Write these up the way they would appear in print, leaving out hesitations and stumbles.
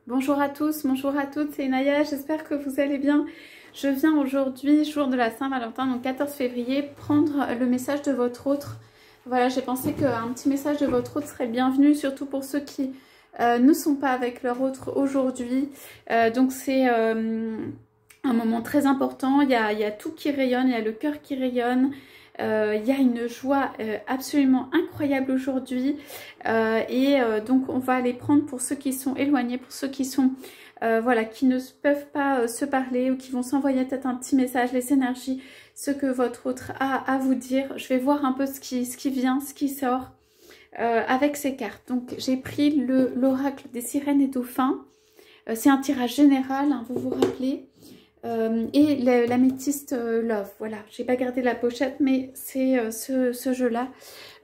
Bonjour à tous, bonjour à toutes, c'est Naya, j'espère que vous allez bien. Je viens aujourd'hui, jour de la Saint-Valentin, donc 14 février, prendre le message de votre autre. Voilà, j'ai pensé qu'un petit message de votre autre serait bienvenu, surtout pour ceux qui ne sont pas avec leur autre aujourd'hui. Donc c'est un moment très important, il y a tout qui rayonne, il y a le cœur qui rayonne. Il y a une joie absolument incroyable aujourd'hui donc on va les prendre pour ceux qui sont éloignés, pour ceux qui sont voilà, qui ne peuvent pas se parler ou qui vont s'envoyer peut-être un petit message, les énergies, ce que votre autre a à vous dire. Je vais voir un peu ce qui vient, ce qui sort avec ces cartes. Donc j'ai pris l'oracle des sirènes et dauphins. C'est un tirage général, hein, vous vous rappelez. Et l'améthyste Love, voilà, j'ai pas gardé la pochette, mais c'est ce jeu-là,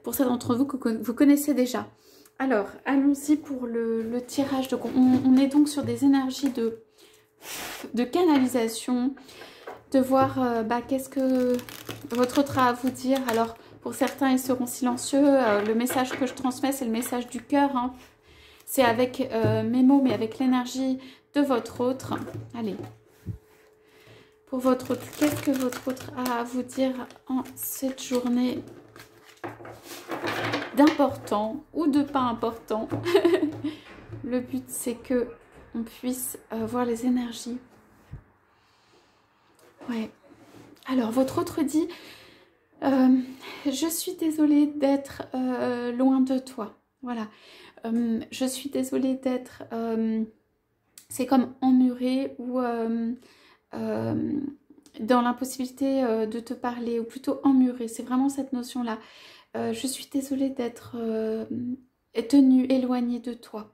pour ceux d'entre vous que vous connaissez déjà. Alors, allons-y pour le tirage. Donc, on est donc sur des énergies de canalisation, de voir qu'est-ce que votre autre a à vous dire. Alors, pour certains, ils seront silencieux. Le message que je transmets, c'est le message du cœur, hein. C'est avec mes mots, mais avec l'énergie de votre autre. Allez. Pour votre autre, qu'est-ce que votre autre a à vous dire en cette journée d'important ou de pas important? Le but, c'est que on puisse voir les énergies. Ouais. Alors, votre autre dit je suis désolée d'être loin de toi. Voilà. Je suis désolée d'être... c'est comme emmurée ou... dans l'impossibilité de te parler, ou plutôt emmurée, c'est vraiment cette notion-là. Je suis désolée d'être tenue éloignée de toi.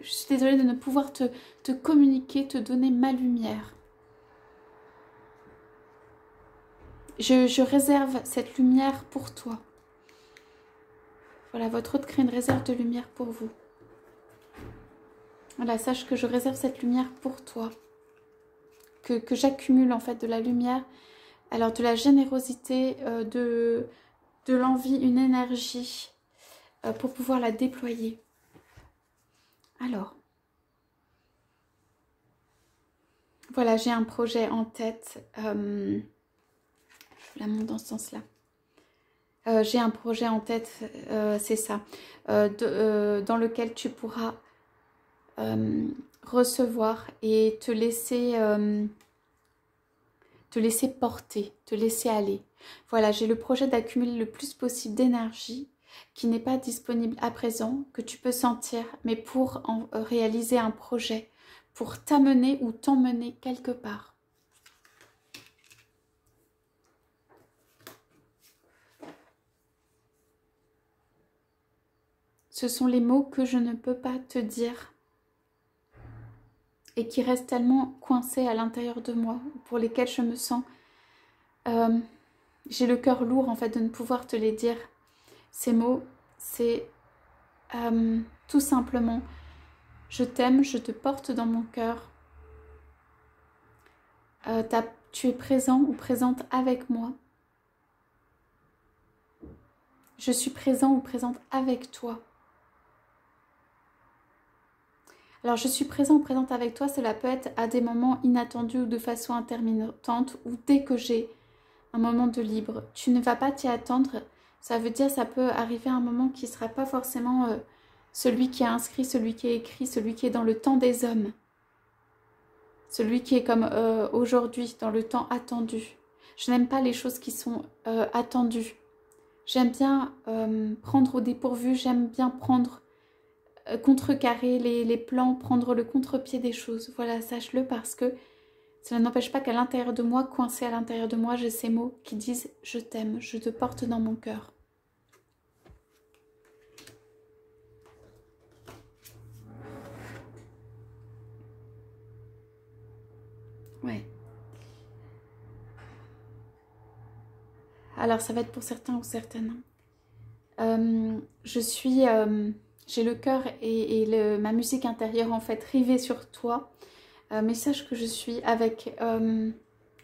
Je suis désolée de ne pouvoir te communiquer, te donner ma lumière. Je réserve cette lumière pour toi. Voilà, votre autre crée une réserve de lumière pour vous. Voilà, sache que je réserve cette lumière pour toi. Que j'accumule en fait de la lumière, alors de la générosité, de l'envie, une énergie pour pouvoir la déployer. Alors, voilà, j'ai un projet en tête, je la montre dans ce sens-là. J'ai un projet en tête, c'est ça, dans lequel tu pourras recevoir et te laisser porter, te laisser aller. Voilà, j'ai le projet d'accumuler le plus possible d'énergie qui n'est pas disponible à présent, que tu peux sentir, mais pour en réaliser un projet, pour t'amener ou t'emmener quelque part. Ce sont les mots que je ne peux pas te dire et qui restent tellement coincés à l'intérieur de moi, pour lesquels je me sens... j'ai le cœur lourd en fait de ne pouvoir te les dire. Ces mots, c'est tout simplement, je t'aime, je te porte dans mon cœur. Tu es présent ou présente avec moi. Je suis présent ou présente avec toi. Alors, je suis présent ou présente avec toi, cela peut être à des moments inattendus ou de façon intermittente ou dès que j'ai un moment de libre. Tu ne vas pas t'y attendre, ça veut dire ça peut arriver à un moment qui ne sera pas forcément celui qui est inscrit, celui qui est écrit, celui qui est dans le temps des hommes. Celui qui est comme aujourd'hui, dans le temps attendu. Je n'aime pas les choses qui sont attendues. J'aime bien prendre au dépourvu, j'aime bien prendre... contrecarrer les plans, prendre le contre-pied des choses. Voilà, sache-le parce que cela n'empêche pas qu'à l'intérieur de moi, coincé à l'intérieur de moi, j'ai ces mots qui disent « je t'aime, je te porte dans mon cœur ». Ouais. Alors, ça va être pour certains ou certaines. J'ai le cœur et ma musique intérieure en fait rivée sur toi. Mais sache que je suis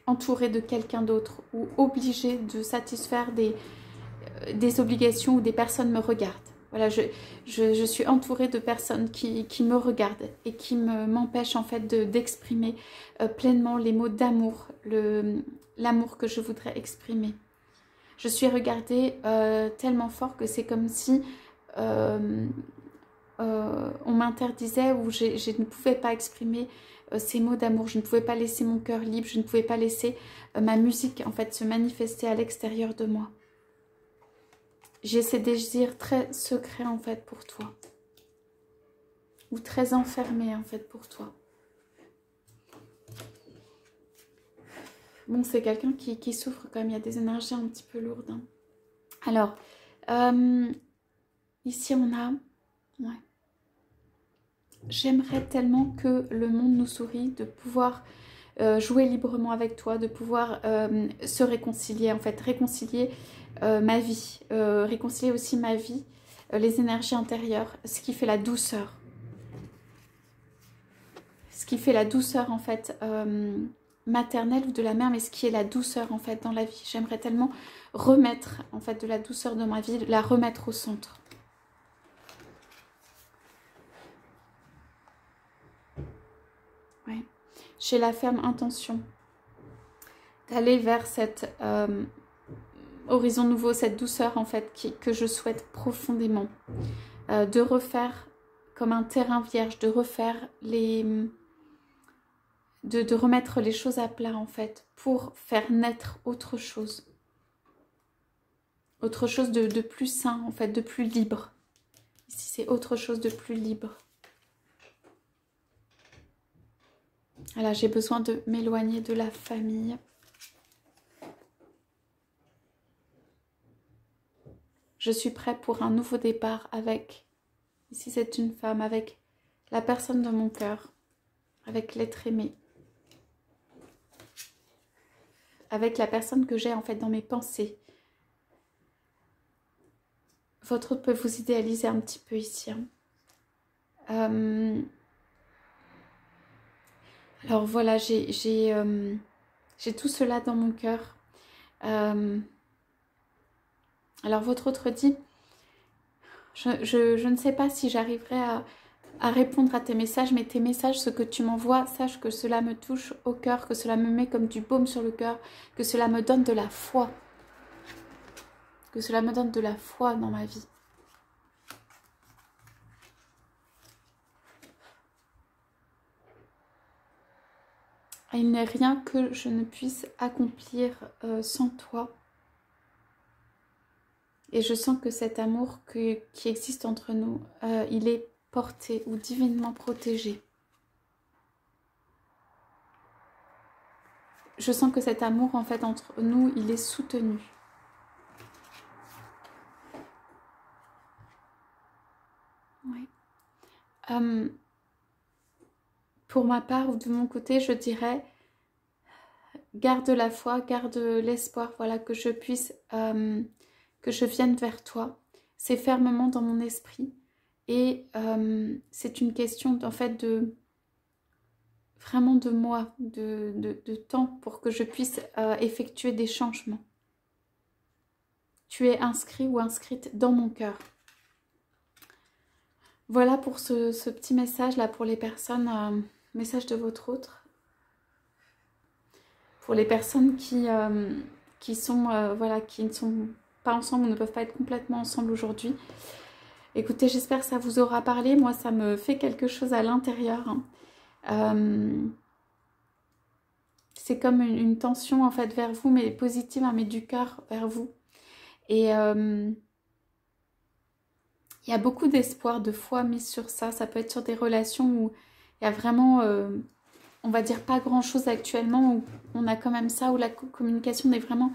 entourée de quelqu'un d'autre ou obligée de satisfaire des obligations où des personnes me regardent. Voilà, je suis entourée de personnes qui me regardent et qui m'empêchent en fait d'exprimer pleinement les mots d'amour, l'amour que je voudrais exprimer. Je suis regardée tellement fort que c'est comme si on m'interdisait ou je ne pouvais pas exprimer ces mots d'amour. Je ne pouvais pas laisser mon cœur libre, je ne pouvais pas laisser ma musique en fait se manifester à l'extérieur de moi. J'ai ces désirs très secrets en fait pour toi. Ou très enfermés en fait pour toi. Bon, c'est quelqu'un qui souffre quand même. Il y a des énergies un petit peu lourdes. Hein. Alors, ici on a... Ouais. J'aimerais tellement que le monde nous sourie, de pouvoir jouer librement avec toi, de pouvoir se réconcilier, en fait, réconcilier ma vie, réconcilier aussi ma vie, les énergies intérieures, ce qui fait la douceur. Ce qui fait la douceur, en fait, maternelle ou de la mère, mais ce qui est la douceur, en fait, dans la vie. J'aimerais tellement remettre, en fait, de la douceur dans ma vie, la remettre au centre. Ouais. J'ai la ferme intention d'aller vers cet horizon nouveau, cette douceur en fait que je souhaite profondément, de refaire comme un terrain vierge, de refaire de remettre les choses à plat en fait, pour faire naître autre chose de plus sain en fait, de plus libre. Ici c'est autre chose de plus libre. Voilà, j'ai besoin de m'éloigner de la famille. Je suis prête pour un nouveau départ avec, ici c'est une femme, avec la personne de mon cœur, avec l'être aimé. Avec la personne que j'ai en fait dans mes pensées. Votre autre peut vous idéaliser un petit peu ici. Hein. Alors voilà, j'ai tout cela dans mon cœur. Alors votre autre dit, je ne sais pas si j'arriverai à répondre à tes messages, mais tes messages, ce que tu m'envoies, sache que cela me touche au cœur, que cela me met comme du baume sur le cœur, que cela me donne de la foi. Que cela me donne de la foi dans ma vie. Il n'est rien que je ne puisse accomplir sans toi. Et je sens que cet amour qui existe entre nous, il est porté ou divinement protégé. Je sens que cet amour, en fait, entre nous, il est soutenu. Oui. Pour ma part ou de mon côté, je dirais, garde la foi, garde l'espoir, voilà, que je puisse, que je vienne vers toi. C'est fermement dans mon esprit et c'est une question en fait vraiment de moi, de temps pour que je puisse effectuer des changements. Tu es inscrit ou inscrite dans mon cœur. Voilà pour ce petit message là pour les personnes, message de votre autre. Pour les personnes qui sont voilà, qui ne sont pas ensemble ou ne peuvent pas être complètement ensemble aujourd'hui. Écoutez, j'espère que ça vous aura parlé. Moi, ça me fait quelque chose à l'intérieur. C'est comme une tension en fait vers vous, mais positive, hein, mais du cœur vers vous. Et il y a beaucoup d'espoir, de foi mise sur ça. Ça peut être sur des relations où il y a vraiment, on va dire, pas grand-chose actuellement, où on a quand même ça, où la communication n'est vraiment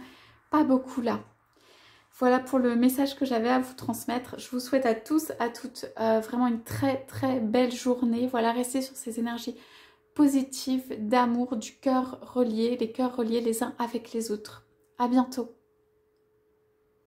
pas beaucoup là. Voilà pour le message que j'avais à vous transmettre. Je vous souhaite à tous, à toutes, vraiment une très très belle journée. Voilà, restez sur ces énergies positives, d'amour, du cœur relié, les cœurs reliés les uns avec les autres. À bientôt.